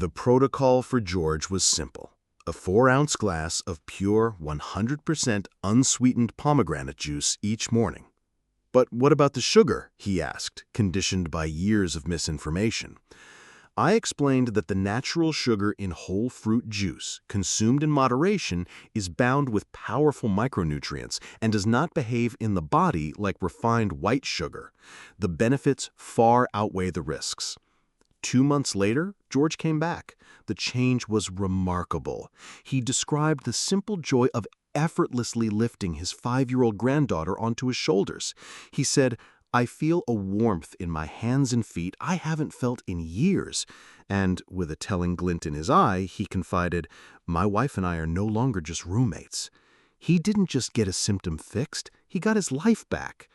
The protocol for George was simple. A 4-ounce glass of pure, 100% unsweetened pomegranate juice each morning. But what about the sugar? He asked, conditioned by years of misinformation. I explained that the natural sugar in whole fruit juice, consumed in moderation, is bound with powerful micronutrients and does not behave in the body like refined white sugar. The benefits far outweigh the risks. 2 months later, George came back. The change was remarkable. He described the simple joy of effortlessly lifting his 5-year-old granddaughter onto his shoulders. He said, "I feel a warmth in my hands and feet I haven't felt in years." And with a telling glint in his eye, he confided, "My wife and I are no longer just roommates." He didn't just get a symptom fixed, he got his life back.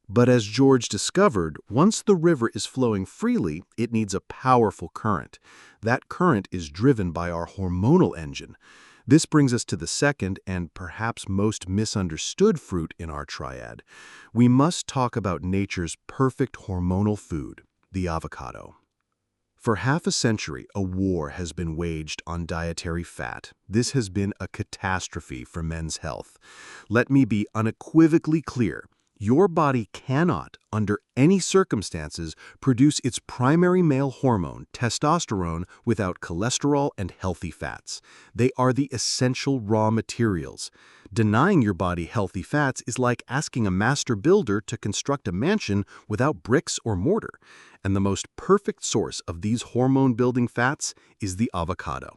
But as George discovered, once the river is flowing freely, it needs a powerful current. That current is driven by our hormonal engine. This brings us to the second and perhaps most misunderstood fruit in our triad. We must talk about nature's perfect hormonal food, the avocado. For half a century, a war has been waged on dietary fat. This has been a catastrophe for men's health. Let me be unequivocally clear. Your body cannot, under any circumstances, produce its primary male hormone, testosterone, without cholesterol and healthy fats. They are the essential raw materials. Denying your body healthy fats is like asking a master builder to construct a mansion without bricks or mortar. And the most perfect source of these hormone-building fats is the avocado.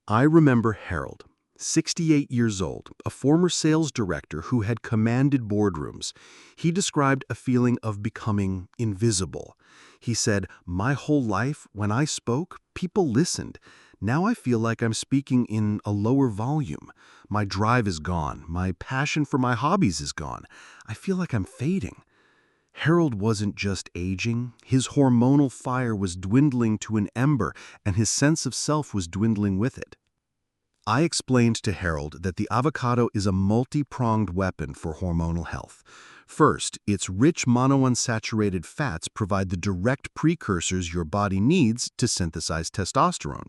I remember Harold, 68 years old, a former sales director who had commanded boardrooms. He described a feeling of becoming invisible. He said, "My whole life, when I spoke, people listened. Now I feel like I'm speaking in a lower volume. My drive is gone. My passion for my hobbies is gone. I feel like I'm fading." Harold wasn't just aging. His hormonal fire was dwindling to an ember, and his sense of self was dwindling with it. I explained to Harold that the avocado is a multi-pronged weapon for hormonal health. First, its rich monounsaturated fats provide the direct precursors your body needs to synthesize testosterone.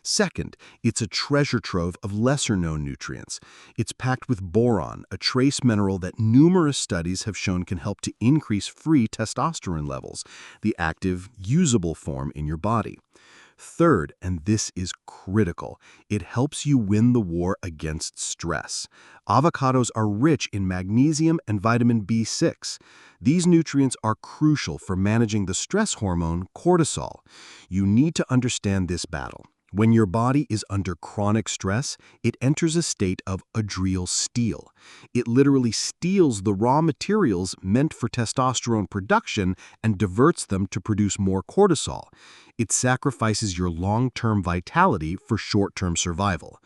Second, it's a treasure trove of lesser-known nutrients. It's packed with boron, a trace mineral that numerous studies have shown can help to increase free testosterone levels, the active, usable form in your body. Third, and this is critical, it helps you win the war against stress. Avocados are rich in magnesium and vitamin B6. These nutrients are crucial for managing the stress hormone cortisol. You need to understand this battle. When your body is under chronic stress, it enters a state of adrenal steal. It literally steals the raw materials meant for testosterone production and diverts them to produce more cortisol. It sacrifices your long-term vitality for short-term survival.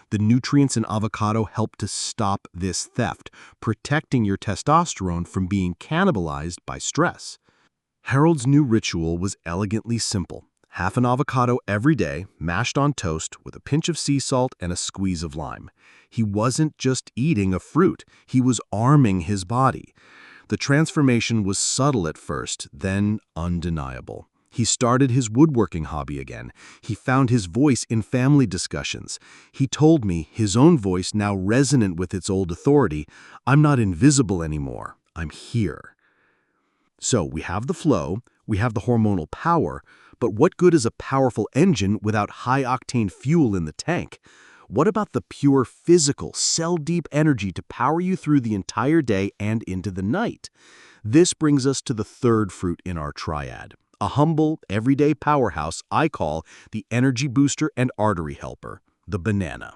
The nutrients in avocado help to stop this theft, protecting your testosterone from being cannibalized by stress. Harold's new ritual was elegantly simple. Half an avocado every day, mashed on toast with a pinch of sea salt and a squeeze of lime. He wasn't just eating a fruit, he was arming his body. The transformation was subtle at first, then undeniable. He started his woodworking hobby again. He found his voice in family discussions. He told me, his own voice now resonant with its old authority, "I'm not invisible anymore, I'm here." So we have the flow, we have the hormonal power, but what good is a powerful engine without high-octane fuel in the tank? What about the pure physical, cell-deep energy to power you through the entire day and into the night? This brings us to the third fruit in our triad, a humble, everyday powerhouse I call the energy booster and artery helper, the banana.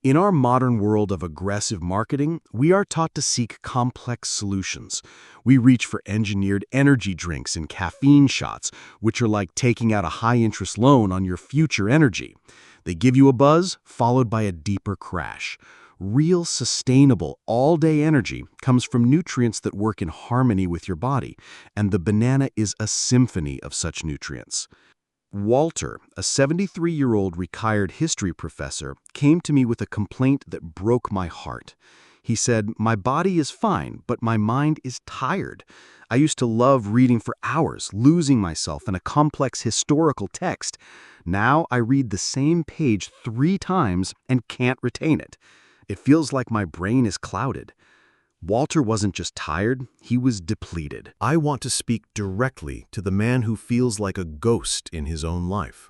In our modern world of aggressive marketing, we are taught to seek complex solutions. We reach for engineered energy drinks and caffeine shots, which are like taking out a high-interest loan on your future energy. They give you a buzz, followed by a deeper crash. Real, sustainable, all-day energy comes from nutrients that work in harmony with your body, and the banana is a symphony of such nutrients. Walter, a 73-year-old retired history professor, came to me with a complaint that broke my heart. He said, "My body is fine, but my mind is tired. I used to love reading for hours, losing myself in a complex historical text. Now I read the same page 3 times and can't retain it. It feels like my brain is clouded." Walter wasn't just tired, he was depleted. I want to speak directly to the man who feels like a ghost in his own life.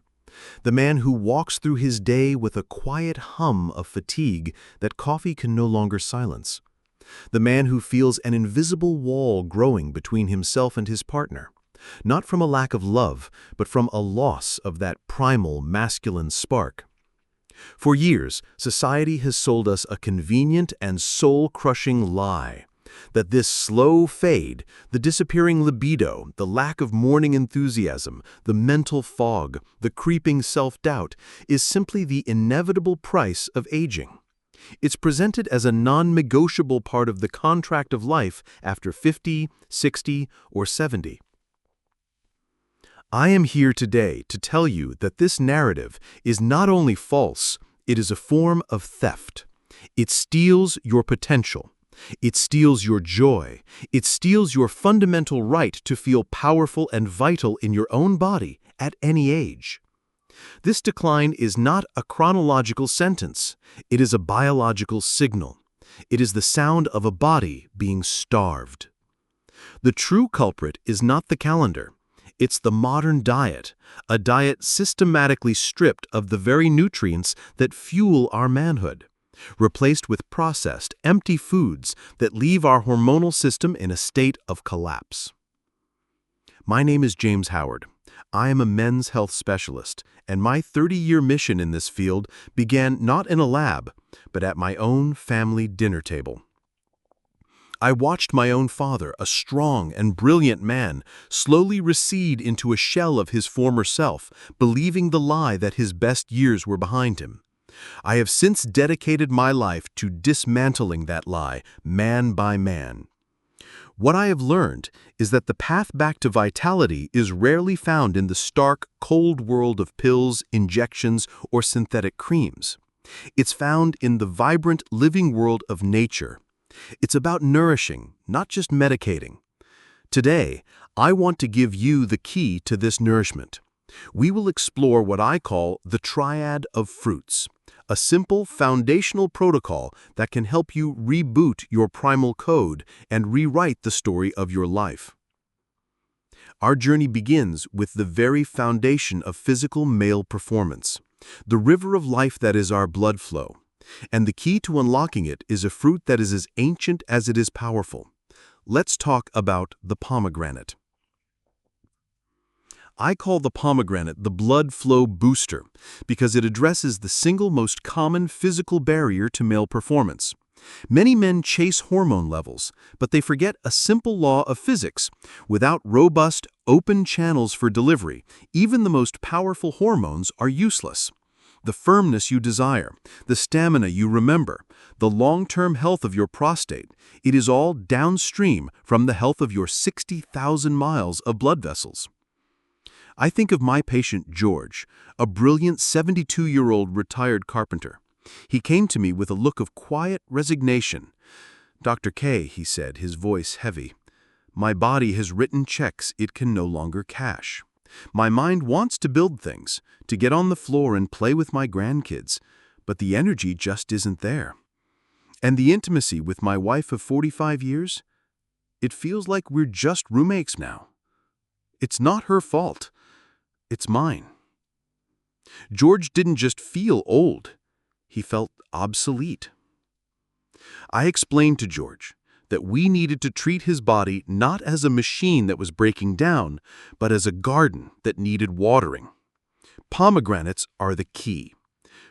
The man who walks through his day with a quiet hum of fatigue that coffee can no longer silence. The man who feels an invisible wall growing between himself and his partner, not from a lack of love, but from a loss of that primal masculine spark. For years, society has sold us a convenient and soul-crushing lie that this slow fade, the disappearing libido, the lack of morning enthusiasm, the mental fog, the creeping self-doubt, is simply the inevitable price of aging. It's presented as a non-negotiable part of the contract of life after 50, 60, or 70. I am here today to tell you that this narrative is not only false, it is a form of theft. It steals your potential. It steals your joy. It steals your fundamental right to feel powerful and vital in your own body at any age. This decline is not a chronological sentence. It is a biological signal. It is the sound of a body being starved. The true culprit is not the calendar. It's the modern diet, a diet systematically stripped of the very nutrients that fuel our manhood, replaced with processed, empty foods that leave our hormonal system in a state of collapse. My name is James Howard. I am a men's health specialist, and my 30-year mission in this field began not in a lab, but at my own family dinner table. I watched my own father, a strong and brilliant man, slowly recede into a shell of his former self, believing the lie that his best years were behind him. I have since dedicated my life to dismantling that lie, man by man. What I have learned is that the path back to vitality is rarely found in the stark, cold world of pills, injections, or synthetic creams. It's found in the vibrant, living world of nature. It's about nourishing, not just medicating. Today, I want to give you the key to this nourishment. We will explore what I call the triad of fruits, a simple foundational protocol that can help you reboot your primal code and rewrite the story of your life. Our journey begins with the very foundation of physical male performance, the river of life that is our blood flow. And the key to unlocking it is a fruit that is as ancient as it is powerful. Let's talk about the pomegranate. I call the pomegranate the blood flow booster because it addresses the single most common physical barrier to male performance. Many men chase hormone levels, but they forget a simple law of physics. Without robust, open channels for delivery, even the most powerful hormones are useless. The firmness you desire, the stamina you remember, the long-term health of your prostate, it is all downstream from the health of your 60,000 miles of blood vessels. I think of my patient George, a brilliant 72-year-old retired carpenter. He came to me with a look of quiet resignation. "Dr. K," he said, his voice heavy, "my body has written checks it can no longer cash. My mind wants to build things, to get on the floor and play with my grandkids, but the energy just isn't there. And the intimacy with my wife of 45 years? It feels like we're just roommates now. It's not her fault. It's mine." George didn't just feel old. He felt obsolete. I explained to George that we needed to treat his body not as a machine that was breaking down, but as a garden that needed watering. Pomegranates are the key.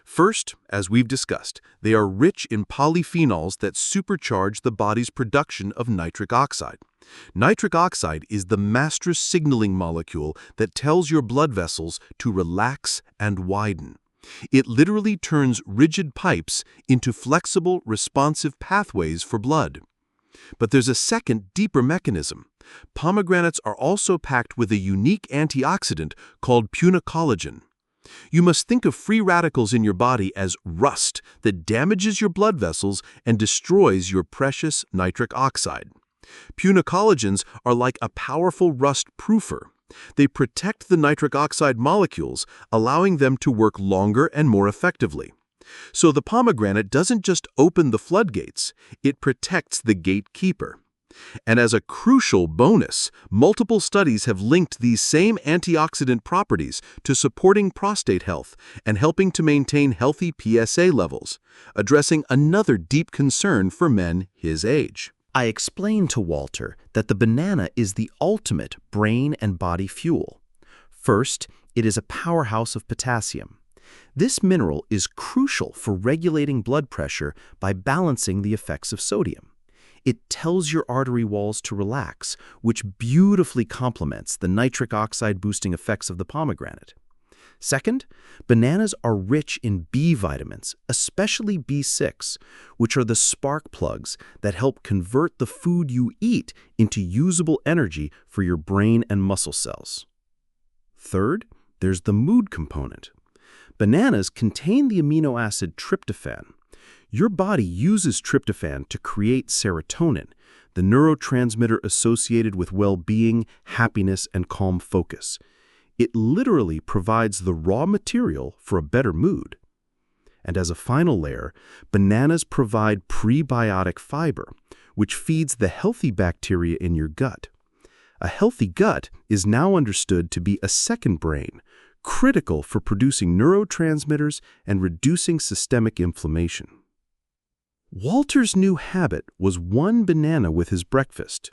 First, as we've discussed, they are rich in polyphenols that supercharge the body's production of nitric oxide. Nitric oxide is the master signaling molecule that tells your blood vessels to relax and widen. It literally turns rigid pipes into flexible, responsive pathways for blood. But there's a second, deeper mechanism. Pomegranates are also packed with a unique antioxidant called punacollagen. You must think of free radicals in your body as rust that damages your blood vessels and destroys your precious nitric oxide. Punicollagens are like a powerful rust-proofer. They protect the nitric oxide molecules, allowing them to work longer and more effectively. So the pomegranate doesn't just open the floodgates, it protects the gatekeeper. And as a crucial bonus, multiple studies have linked these same antioxidant properties to supporting prostate health and helping to maintain healthy PSA levels, addressing another deep concern for men his age. I explained to Walter that the banana is the ultimate brain and body fuel. First, it is a powerhouse of potassium. This mineral is crucial for regulating blood pressure by balancing the effects of sodium. It tells your artery walls to relax, which beautifully complements the nitric oxide boosting effects of the pomegranate. Second, bananas are rich in B vitamins, especially B6, which are the spark plugs that help convert the food you eat into usable energy for your brain and muscle cells. Third, there's the mood component. Bananas contain the amino acid tryptophan. Your body uses tryptophan to create serotonin, the neurotransmitter associated with well-being, happiness, and calm focus. It literally provides the raw material for a better mood. And as a final layer, bananas provide prebiotic fiber, which feeds the healthy bacteria in your gut. A healthy gut is now understood to be a second brain, critical for producing neurotransmitters and reducing systemic inflammation. Walter's new habit was one banana with his breakfast.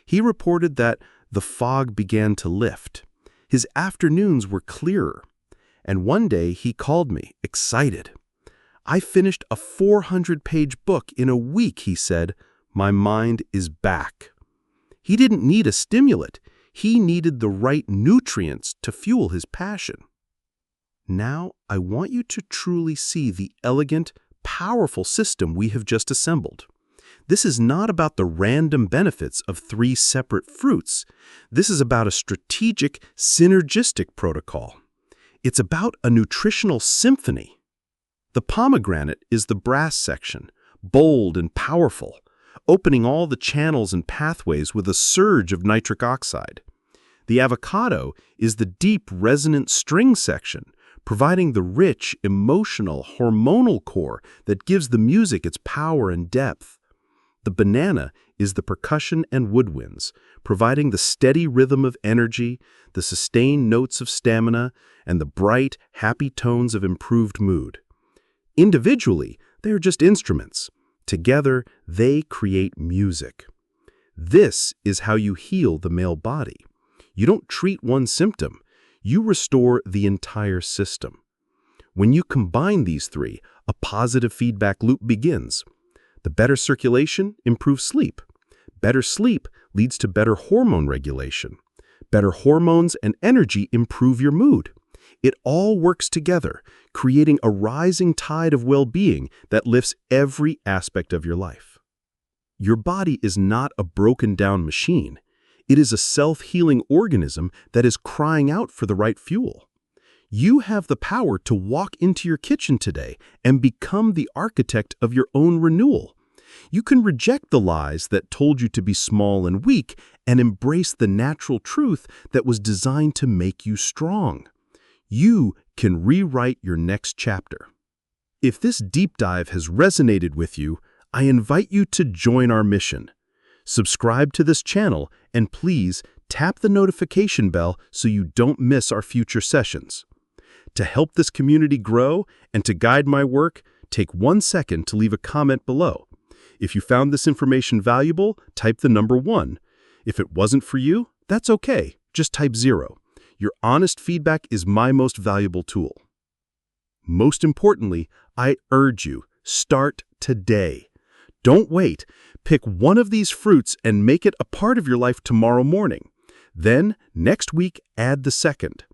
He reported that the fog began to lift. His afternoons were clearer. And one day he called me, excited. "I finished a 400-page book in a week," he said. "My mind is back." He didn't need a stimulant. He needed the right nutrients to fuel his passion. Now, I want you to truly see the elegant, powerful system we have just assembled. This is not about the random benefits of 3 separate fruits. This is about a strategic, synergistic protocol. It's about a nutritional symphony. The pomegranate is the brass section, bold and powerful, opening all the channels and pathways with a surge of nitric oxide. The avocado is the deep, resonant string section, providing the rich, emotional, hormonal core that gives the music its power and depth. The banana is the percussion and woodwinds, providing the steady rhythm of energy, the sustained notes of stamina, and the bright, happy tones of improved mood. Individually, they are just instruments. Together, they create music. This is how you heal the male body. You don't treat one symptom. You restore the entire system. When you combine these 3, a positive feedback loop begins. The better circulation improves sleep. Better sleep leads to better hormone regulation. Better hormones and energy improve your mood. It all works together, creating a rising tide of well-being that lifts every aspect of your life. Your body is not a broken-down machine. It is a self-healing organism that is crying out for the right fuel. You have the power to walk into your kitchen today and become the architect of your own renewal. You can reject the lies that told you to be small and weak and embrace the natural truth that was designed to make you strong. You can rewrite your next chapter. If this deep dive has resonated with you, I invite you to join our mission. Subscribe to this channel and please tap the notification bell so you don't miss our future sessions. To help this community grow and to guide my work, take 1 second to leave a comment below. If you found this information valuable, type the number 1. If it wasn't for you, that's okay. Just type 0. Your honest feedback is my most valuable tool. Most importantly, I urge you, start today. Don't wait. Pick one of these fruits and make it a part of your life tomorrow morning. Then, next week, add the second.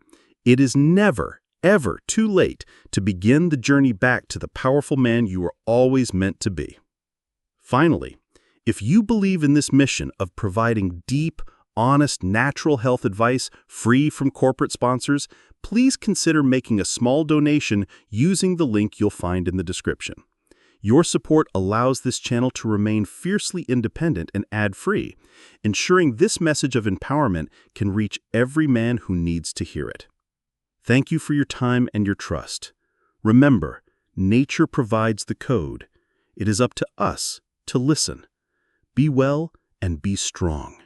It is never, ever too late to begin the journey back to the powerful man you were always meant to be. Finally, if you believe in this mission of providing deep, honest, natural health advice free from corporate sponsors, please consider making a small donation using the link you'll find in the description. Your support allows this channel to remain fiercely independent and ad-free, ensuring this message of empowerment can reach every man who needs to hear it. Thank you for your time and your trust. Remember, nature provides the code. It is up to us to listen. Be well and be strong.